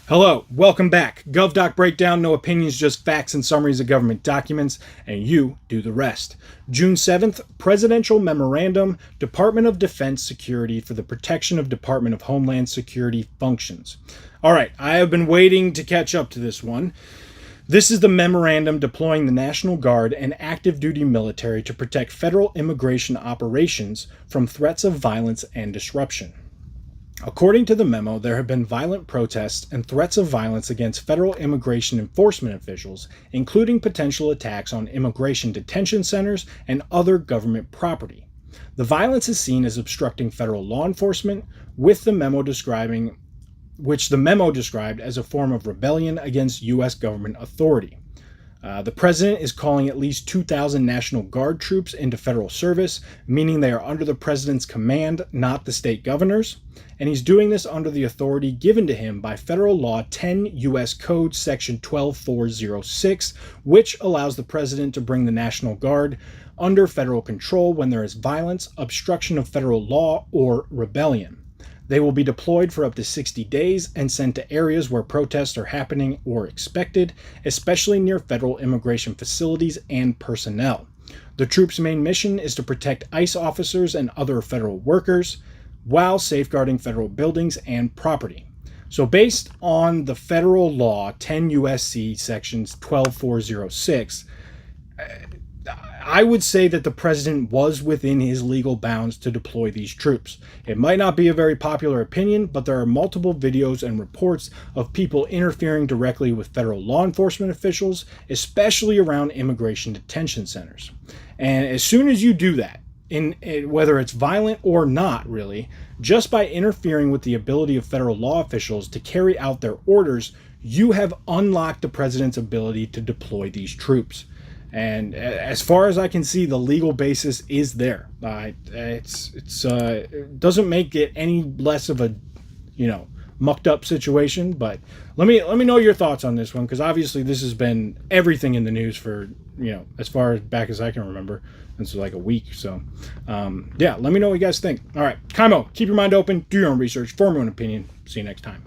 Hello, welcome back. GovDoc Breakdown, no opinions, just facts and summaries of government documents, and you do the rest. June 7th, Presidential Memorandum, Department of Defense Security for the Protection of Department of Homeland Security Functions. All right, I have been waiting to catch up to this one. This is the memorandum deploying the National Guard and active duty military to protect federal immigration operations from threats of violence and disruption. According to the memo, there have been violent protests and threats of violence against federal immigration enforcement officials, including potential attacks on immigration detention centers and other government property. The violence is seen as obstructing federal law enforcement, which the memo described as a form of rebellion against U.S. government authority. The president is calling at least 2,000 National Guard troops into federal service, meaning they are under the president's command, not the state governors. And he's doing this under the authority given to him by federal law 10 U.S. Code section 12406, which allows the president to bring the National Guard under federal control when there is violence, obstruction of federal law, or rebellion. They will be deployed for up to 60 days and sent to areas where protests are happening or expected, especially near federal immigration facilities and personnel. The troops' main mission is to protect ICE officers and other federal workers while safeguarding federal buildings and property. So based on the federal law 10 U.S.C. sections 12406, I would say that the president was within his legal bounds to deploy these troops. It might not be a very popular opinion, but there are multiple videos and reports of people interfering directly with federal law enforcement officials, especially around immigration detention centers. And as soon as you do that, whether it's violent or not really, just by interfering with the ability of federal law officials to carry out their orders, you have unlocked the president's ability to deploy these troops. And as far as I can see, the legal basis is there. It doesn't make it any less of a, mucked up situation. But let me know your thoughts on this one, because obviously this has been everything in the news for as far back as I can remember. It's like a week. So let me know what you guys think. All right, Kaimo, keep your mind open, do your own research, form your own opinion. See you next time.